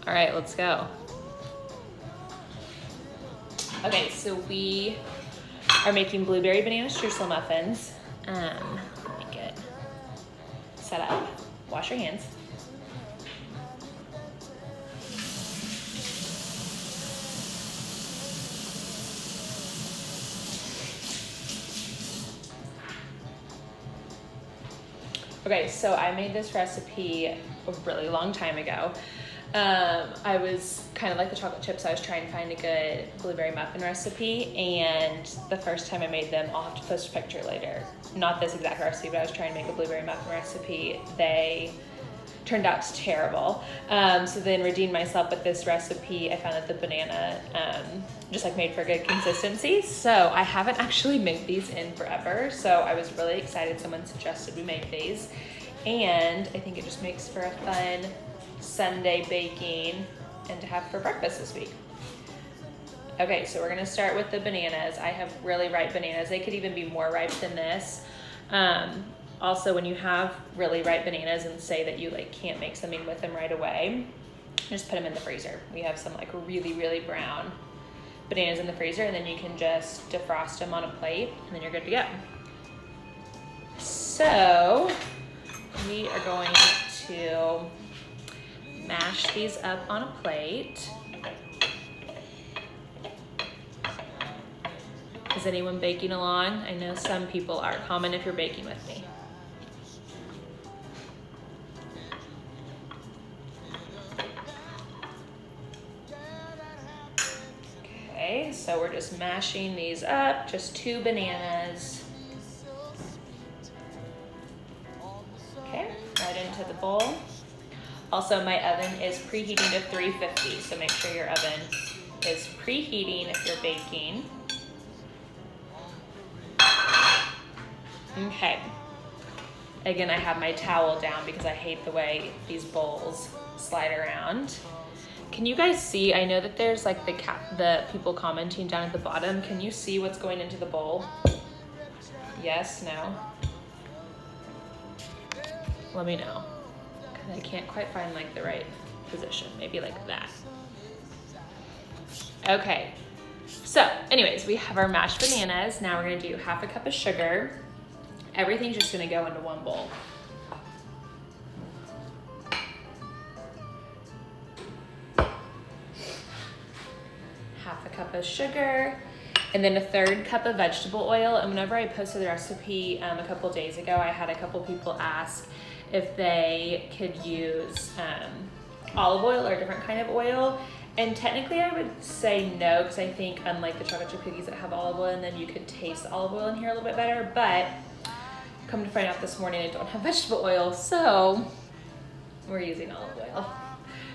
All right, let's go. Okay, so we are making blueberry banana streusel muffins. Let me get set up. Wash your hands. Okay, so I made this recipe a really long time ago. I was kind of like the chocolate chips. I was trying to find a good blueberry muffin recipe, and the first time I made them, I'll have to post a picture later. Not this exact recipe, but I was trying to make a blueberry muffin recipe. They turned out terrible. So then redeemed myself with this recipe. I found that the banana just like made for good consistency. So I haven't actually made these in forever. So I was really excited. Someone suggested we make these. And I think it just makes for a fun Sunday baking and to have for breakfast this week. Okay, so we're gonna start with the bananas. I have really ripe bananas. They could even be more ripe than this. Also, when you have really ripe bananas and say that you like can't make something with them right away, just put them in the freezer. We have some like really, really brown bananas in the freezer, and then you can just defrost them on a plate and then you're good to go. So we are going to mash these up on a plate. Is anyone baking along? I know some people are. Comment if you're baking with me. Okay, so we're just mashing these up, just 2 bananas. Okay, right into the bowl. Also, my oven is preheating to 350, so make sure your oven is preheating if you're baking. Okay. Again, I have my towel down because I hate the way these bowls slide around. Can you guys see? I know that there's like the people commenting down at the bottom. Can you see what's going into the bowl? Yes, no? Let me know. Because I can't quite find like the right position. Maybe like that. Okay. So anyways, we have our mashed bananas. Now we're gonna do 1/2 cup of sugar. Everything's just gonna go into one bowl. Half a cup of sugar, and then 1/3 cup of vegetable oil. And whenever I posted the recipe a couple days ago, I had a couple people ask if they could use olive oil or a different kind of oil. And technically I would say no, because I think unlike the chocolate chip cookies that have olive oil, and then you could taste the olive oil in here a little bit better, but come to find out this morning I don't have vegetable oil, so we're using olive oil.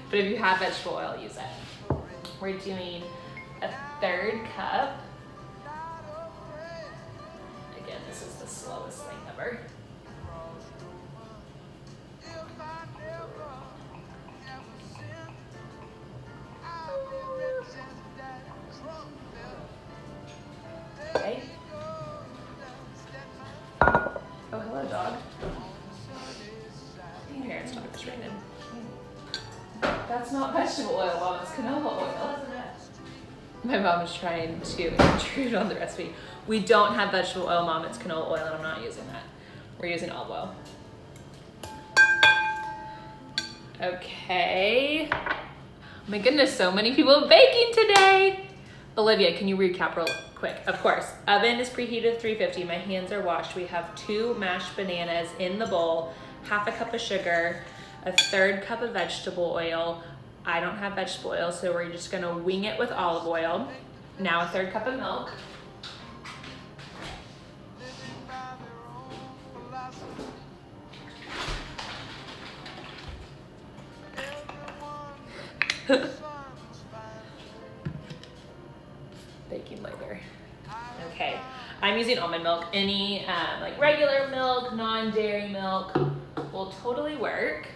But if you have vegetable oil, use it. We're doing 1/3 cup. Again, this is the slowest thing ever. Okay. Oh, hello, dog. Your parents' dog is raining. That's not vegetable oil, Mom. It's canola oil. My mom is trying to intrude on the recipe. We don't have vegetable oil, Mom. It's canola oil, and I'm not using that. We're using olive oil. Okay. Oh my goodness, so many people baking today. Olivia, can you recap real quick? Of course. Oven is preheated to 350. My hands are washed. We have 2 mashed bananas in the bowl, 1/2 cup of sugar, 1/3 cup of vegetable oil. I don't have vegetable oil, so we're just gonna wing it with olive oil. Now 1/3 cup of milk. Baking later. Okay, I'm using almond milk. Any like regular milk, non-dairy milk will totally work.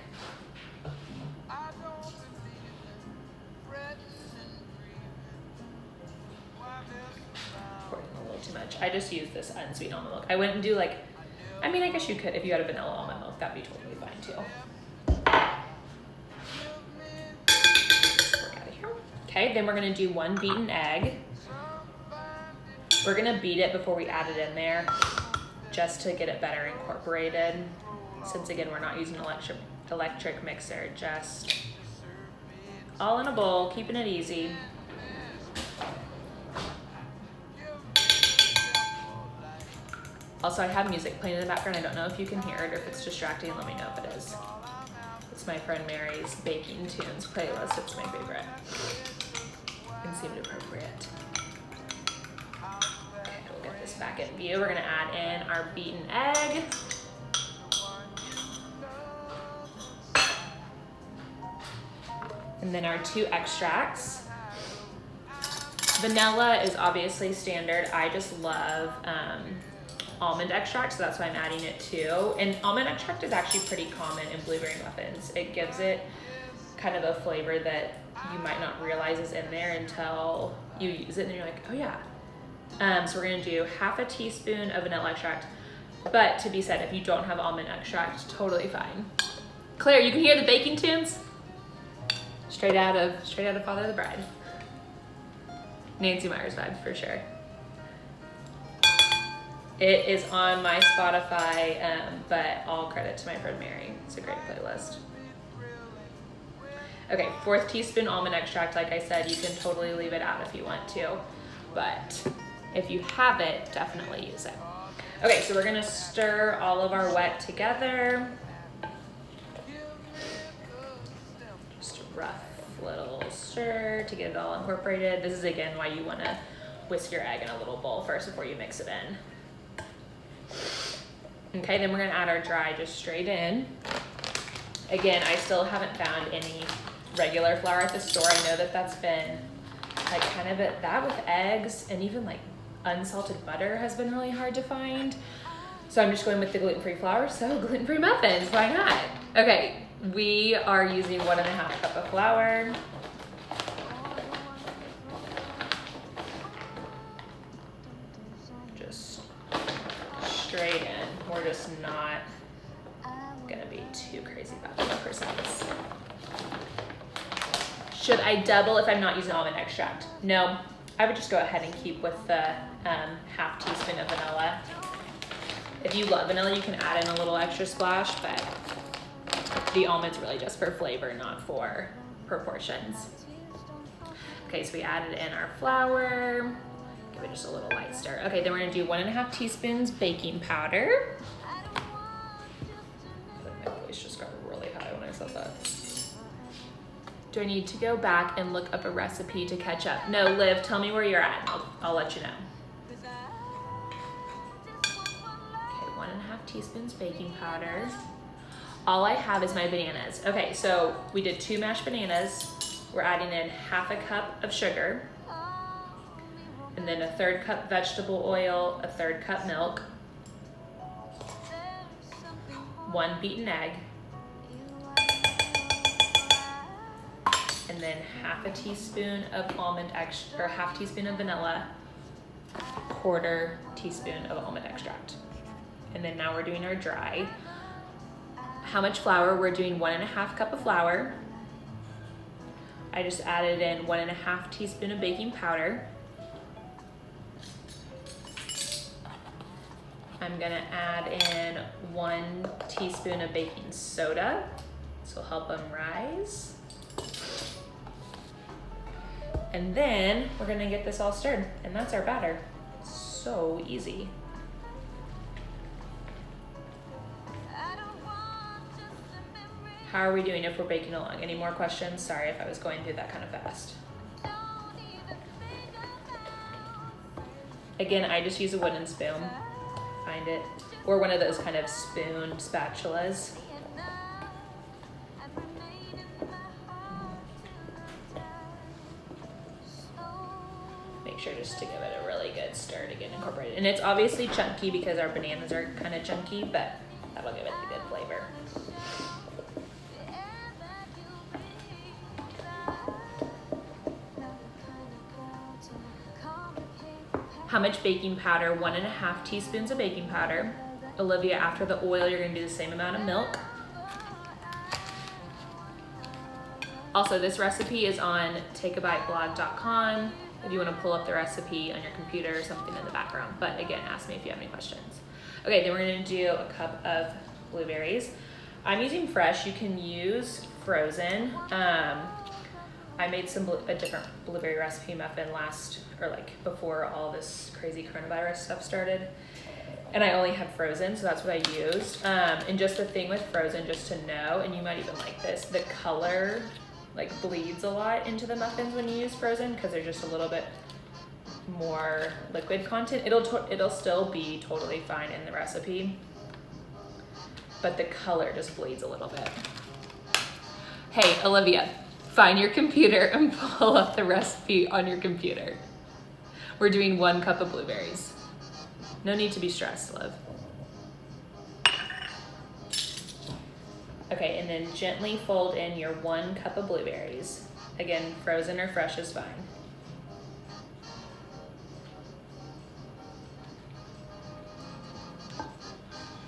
Pouring a little too much. I just use this unsweetened almond milk. I wouldn't do like, I mean, I guess you could if you had a vanilla almond milk. That'd be totally fine too. Okay, then we're gonna do 1 beaten egg. We're gonna beat it before we add it in there, just to get it better incorporated. Since again, we're not using an electric mixer, just all in a bowl, keeping it easy. Also, I have music playing in the background. I don't know if you can hear it or if it's distracting. Let me know if it is. It's my friend Mary's Baking Tunes playlist. It's my favorite. And seemed appropriate. Okay, we'll get this back in view. We're gonna add in our beaten egg. And then our 2 extracts. Vanilla is obviously standard. I just love almond extract, so that's why I'm adding it too. And almond extract is actually pretty common in blueberry muffins. It gives it kind of a flavor that you might not realize is in there until you use it and you're like, oh yeah. So we're gonna do 1/2 teaspoon of vanilla extract. But to be said, if you don't have almond extract, totally fine. Claire, you can hear the baking tunes? Straight out of Father of the Bride. Nancy Meyers vibe for sure. It is on my Spotify, but all credit to my friend Mary. It's a great playlist. Okay, 1/4 teaspoon almond extract. Like I said, you can totally leave it out if you want to, but if you have it, definitely use it. Okay, so we're gonna stir all of our wet together. Just a rough little stir to get it all incorporated. This is again why you wanna whisk your egg in a little bowl first before you mix it in. Okay, then we're gonna add our dry just straight in. Again, I still haven't found any regular flour at the store. I know that that's been like kind of that with eggs, and even like unsalted butter has been really hard to find. So I'm just going with the gluten-free flour, so gluten-free muffins, why not? Okay, we are using 1.5 cup of flour. Just straight in. We're just not gonna be too crazy about the percents. Should I double if I'm not using almond extract? No, I would just go ahead and keep with the 1/2 teaspoon of vanilla. If you love vanilla, you can add in a little extra splash, but the almond's really just for flavor, not for proportions. Okay, so we added in our flour. Give it just a little light stir. Okay, then we're gonna do 1.5 teaspoons baking powder. My voice just got really high when I said that. Do I need to go back and look up a recipe to catch up? No, Liv, tell me where you're at and I'll let you know. Okay, 1.5 teaspoons baking powder. All I have is my bananas. Okay, so we did 2 mashed bananas. We're adding in 1/2 cup of sugar, and then 1/3 cup vegetable oil, 1/3 cup milk, 1 beaten egg, and then 1/2 teaspoon of almond extract, or 1/2 teaspoon of vanilla, 1/4 teaspoon of almond extract. And then now we're doing our dry. How much flour? We're doing 1.5 cup of flour. I just added in 1.5 teaspoon of baking powder. I'm gonna add in 1 teaspoon of baking soda. This will help them rise. And then we're gonna get this all stirred, and that's our batter. So easy. How are we doing if we're baking along? Any more questions? Sorry if I was going through that kind of fast. Again, I just use a wooden spoon, find it, or one of those kind of spoon spatulas. Make sure just to give it a really good stir to get incorporated. And it's obviously chunky because our bananas are kind of chunky, but that'll give it the good flavor. How much baking powder? 1.5 teaspoons of baking powder. Olivia, after the oil, you're gonna do the same amount of milk. Also, this recipe is on takeabiteblog.com if you want to pull up the recipe on your computer or something in the background. But again, ask me if you have any questions. Okay, then we're gonna do a cup of blueberries. I'm using fresh. You can use frozen. I made a different blueberry recipe muffin before all this crazy coronavirus stuff started. And I only had frozen, so that's what I used. And just the thing with frozen, just to know, and you might even like this, the color like bleeds a lot into the muffins when you use frozen because they're just a little bit more liquid content. It'll still be totally fine in the recipe, but the color just bleeds a little bit. Hey, Olivia, find your computer and pull up the recipe on your computer. We're doing 1 cup of blueberries. No need to be stressed, love. Okay, and then gently fold in your 1 cup of blueberries. Again, frozen or fresh is fine.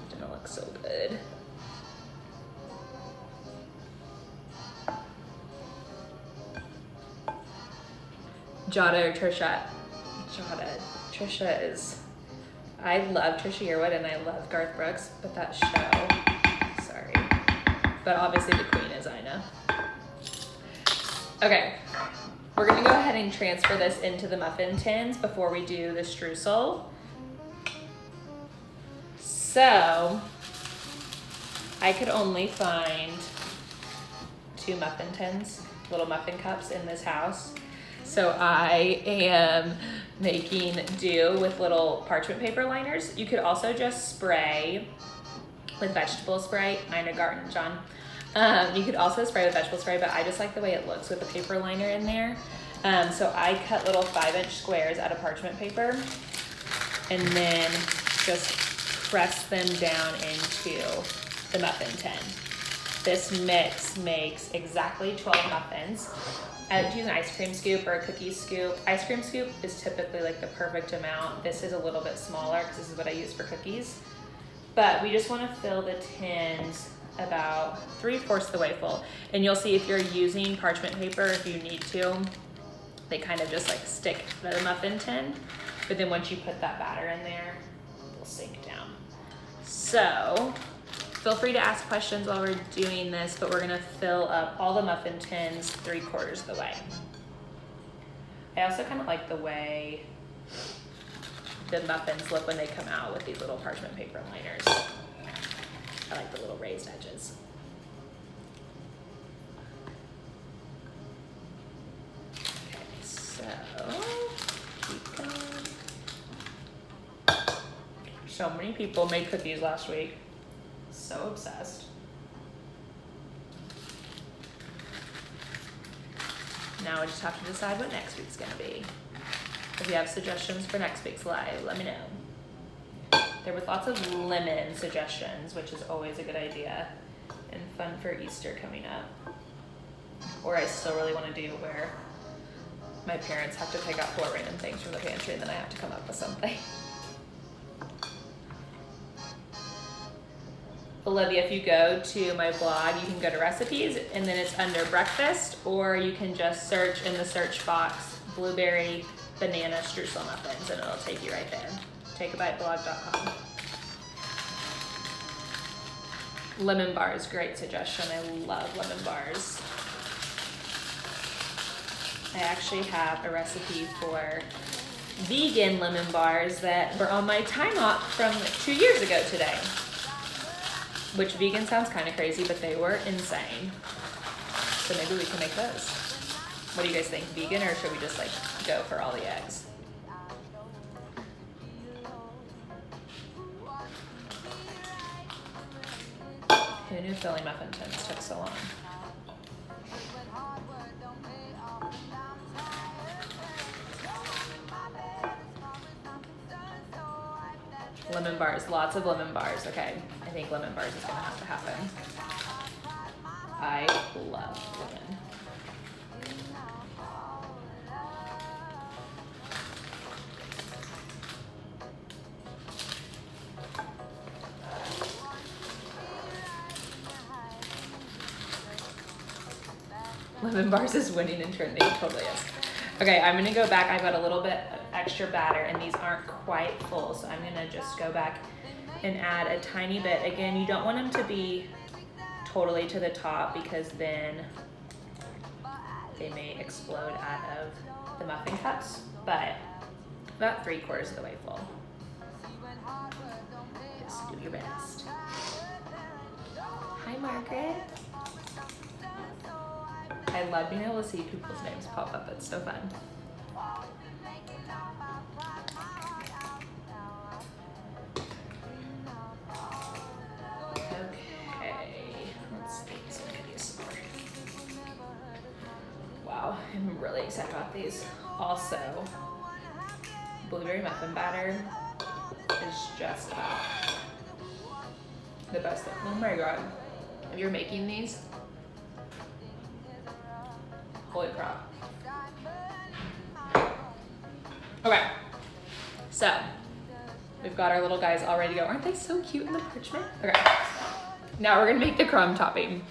Didn't look so good. Jada or Trisha? Jada. Trisha is... I love Trisha Yearwood and I love Garth Brooks, but that show, sorry. But obviously the queen is Ina. Okay, we're gonna go ahead and transfer this into the muffin tins before we do the streusel. So, I could only find 2 muffin tins, little muffin cups in this house. So I am making do with little parchment paper liners. You could also just spray with vegetable spray. Ina Garten, John. You could also spray with vegetable spray, but I just like the way it looks with the paper liner in there. So I cut little 5-inch squares out of parchment paper and then just press them down into the muffin tin. This mix makes exactly 12 muffins. I like to use an ice cream scoop or a cookie scoop. Ice cream scoop is typically like the perfect amount. This is a little bit smaller because this is what I use for cookies. But we just want to fill the tins about 3/4 the way full. And you'll see if you're using parchment paper, if you need to, they kind of just like stick to the muffin tin. But then once you put that batter in there, it'll sink down. So feel free to ask questions while we're doing this, but we're gonna fill up all the muffin tins 3/4 the way. I also kind of like the way the muffins look when they come out with these little parchment paper liners. I like the little raised edges. Okay, so keep going. So many people made cookies last week. So obsessed. Now I just have to decide what next week's gonna be. If you have suggestions for next week's live, let me know. There was lots of lemon suggestions, which is always a good idea and fun for Easter coming up. Or I still really want to do where my parents have to pick out 4 random things from the pantry and then I have to come up with something. Olivia, if you go to my blog, you can go to recipes and then it's under breakfast, or you can just search in the search box blueberry banana streusel muffins and it'll take you right there. Takeabiteblog.com. Lemon bars, great suggestion. I love lemon bars. I actually have a recipe for vegan lemon bars that were on my time op from 2 years ago today. Which vegan sounds kind of crazy, but they were insane. So maybe we can make those. What do you guys think? Vegan, or should we just like go for all the eggs? Who knew filling muffin tins took so long? Lemon bars, lots of lemon bars. Okay, I think lemon bars is gonna have to happen. I love lemon. Lemon bars is winning and trending, totally is. Okay, I'm gonna go back. I've got a little bit of extra batter and these aren't quite full, so I'm gonna just go back and add a tiny bit. Again, you don't want them to be totally to the top because then they may explode out of the muffin cups, but about 3/4 of the way full. Just do your best. Hi, Margaret. I love being able to see people's names pop up. It's so fun. Okay, let's see. So I'm gonna use some more. Wow, I'm really excited about these. Also, blueberry muffin batter is just about the best thing. Oh my god. If you're making these, holy crap. Okay, so we've got our little guys all ready to go. Aren't they so cute in the parchment? Okay, now we're gonna make the crumb topping.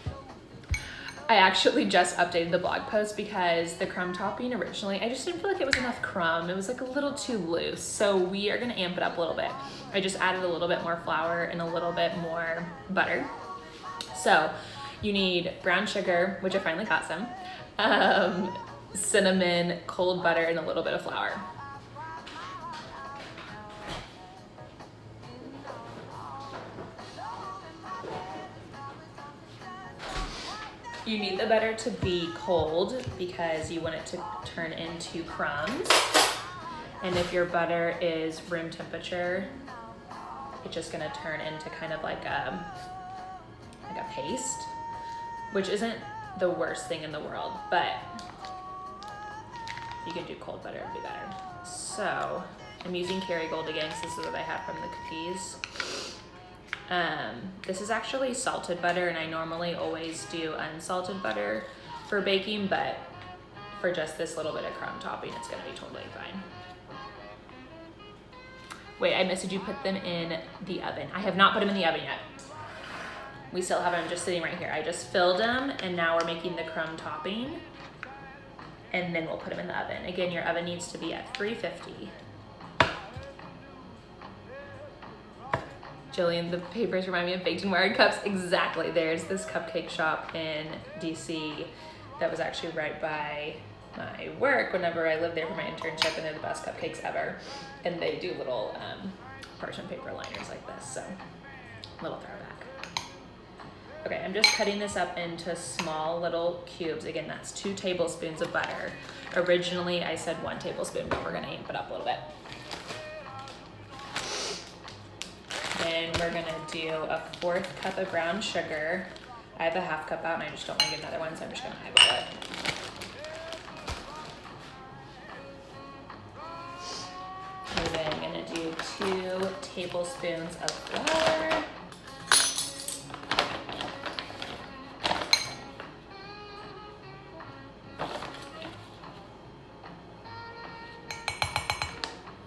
I actually just updated the blog post because the crumb topping originally, I just didn't feel like it was enough crumb. It was like a little too loose. So we are gonna amp it up a little bit. I just added a little bit more flour and a little bit more butter. So you need brown sugar, which I finally got some, cinnamon, cold butter, and a little bit of flour. You need the butter to be cold because you want it to turn into crumbs. And if your butter is room temperature, it's just gonna turn into kind of like a paste, which isn't the worst thing in the world, but you can do cold butter, it'd be better. So I'm using Kerrygold again because this is what I had from the cookies. This is actually salted butter, and I normally always do unsalted butter for baking, but for just this little bit of crumb topping, it's gonna be totally fine. Wait, I missed, did you put them in the oven? I have not put them in the oven yet. We still have them just sitting right here. I just filled them, and now we're making the crumb topping, and then we'll put them in the oven. Again, your oven needs to be at 350. Jillian, the papers remind me of baked and wired cups. Exactly. There's this cupcake shop in DC that was actually right by my work whenever I lived there for my internship, and they're the best cupcakes ever. And they do little parchment paper liners like this, so little throwback. Okay, I'm just cutting this up into small little cubes. Again, that's 2 tablespoons of butter. Originally, I said 1 tablespoon, but we're gonna amp it up a little bit. Then we're gonna do a 1/4 cup of brown sugar. I have a 1/2 cup out and I just don't wanna get another one, so I'm just gonna eyeball it. And then I'm gonna do 2 tablespoons of flour.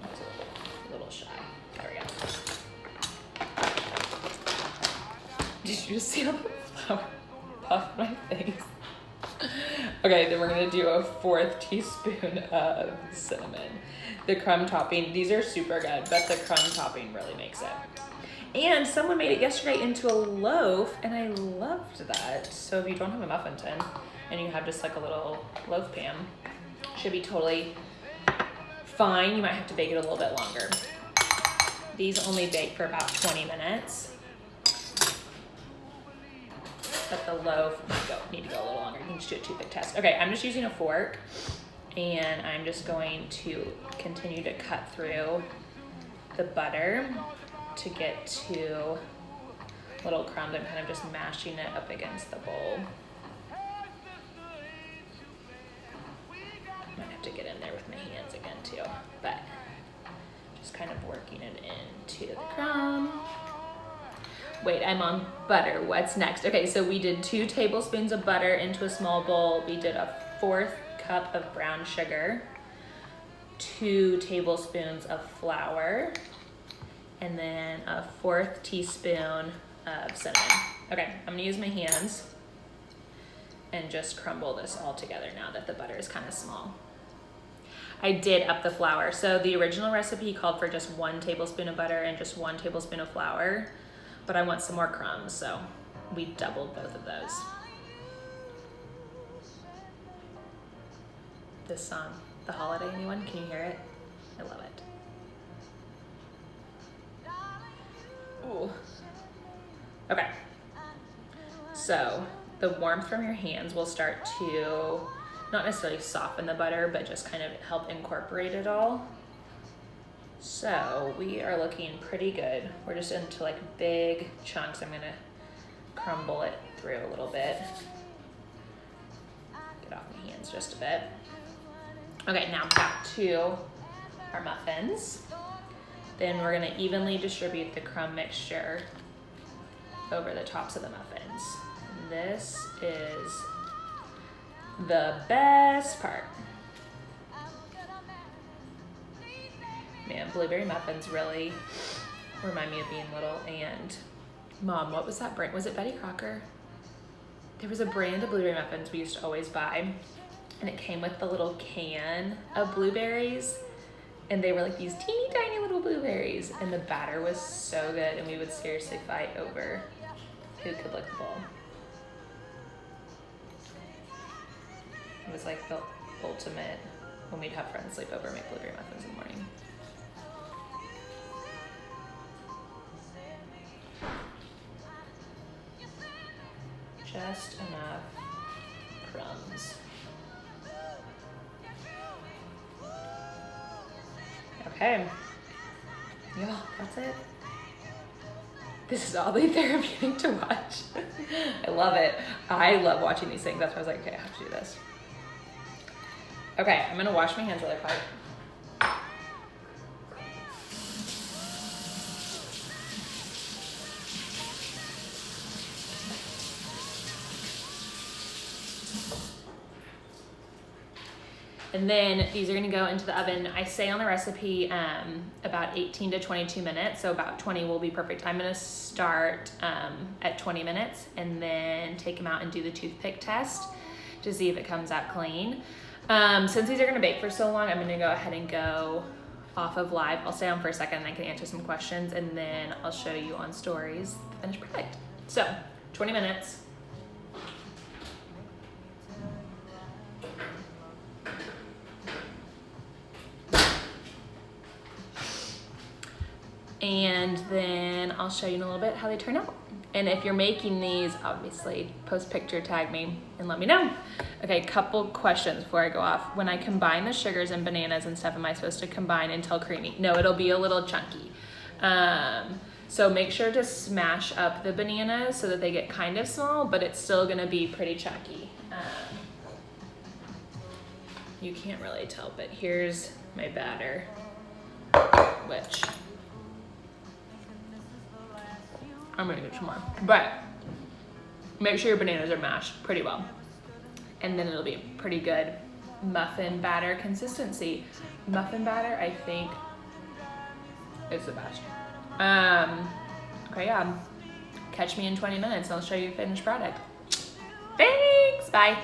That's a little shy. There we go. Did you just see how the flour puffed my face? Okay, then we're gonna do a 1/4 teaspoon of cinnamon. The crumb topping, these are super good, but the crumb topping really makes it. And someone made it yesterday into a loaf, and I loved that. So if you don't have a muffin tin, and you have just like a little loaf pan, should be totally fine. You might have to bake it a little bit longer. These only bake for about 20 minutes. But the loaf might need to go a little longer. You can just do a toothpick test. Okay, I'm just using a fork, and I'm just going to continue to cut through the butter to get to little crumbs. I'm kind of just mashing it up against the bowl. Might have to get in there with my hands again too, but just kind of working it into the crumb. Wait, I'm on butter. What's next? Okay, so we did 2 tablespoons of butter into a small bowl. We did a 1/4 cup of brown sugar, 2 tablespoons of flour, and then a 1/4 teaspoon of cinnamon. Okay, I'm gonna use my hands and just crumble this all together now that the butter is kind of small. I did up the flour. So the original recipe called for just 1 tablespoon of butter and just 1 tablespoon of flour, but I want some more crumbs, so we doubled both of those. This song, The Holiday, anyone? Can you hear it? I love it. Ooh. Okay. So the warmth from your hands will start to not necessarily soften the butter, but just kind of help incorporate it all. So we are looking pretty good. We're just into like big chunks. I'm gonna crumble it through a little bit. Get off my hands just a bit. Okay, now back to our muffins. Then we're gonna evenly distribute the crumb mixture over the tops of the muffins. And this is the best part. Man, blueberry muffins really remind me of being little. And Mom, what was that brand? Was it Betty Crocker? There was a brand of blueberry muffins we used to always buy, and it came with the little can of blueberries, and they were like these teeny tiny little blueberries, and the batter was so good, and we would seriously fight over who could lick the bowl. It was like the ultimate when we'd have friends sleep over, make blueberry muffins in the morning. Just enough crumbs. Okay. Yeah, that's it. This is oddly therapeutic to watch. I love it. I love watching these things. That's why I was like, okay, I have to do this. Okay, I'm gonna wash my hands really quick. And then these are gonna go into the oven. I say on the recipe about 18 to 22 minutes, so about 20 will be perfect. I'm gonna start at 20 minutes and then take them out and do the toothpick test to see if it comes out clean. Since these are gonna bake for so long, I'm gonna go ahead and go off of live. I'll stay on for a second and I can answer some questions, and then I'll show you on stories the finished product. So 20 minutes. And then I'll show you in a little bit how they turn out. And if you're making these, obviously post picture, tag me and let me know. Okay, couple questions before I go off. When I combine the sugars and bananas and stuff, am I supposed to combine until creamy? No, it'll be a little chunky. So make sure to smash up the bananas so that they get kind of small, but it's still gonna be pretty chunky. You can't really tell, but here's my batter, which I'm gonna get some more, but make sure your bananas are mashed pretty well, and then it'll be pretty good muffin batter consistency. Muffin batter, I think, is the best. Okay, yeah. Catch me in 20 minutes and I'll show you the finished product. Thanks, bye.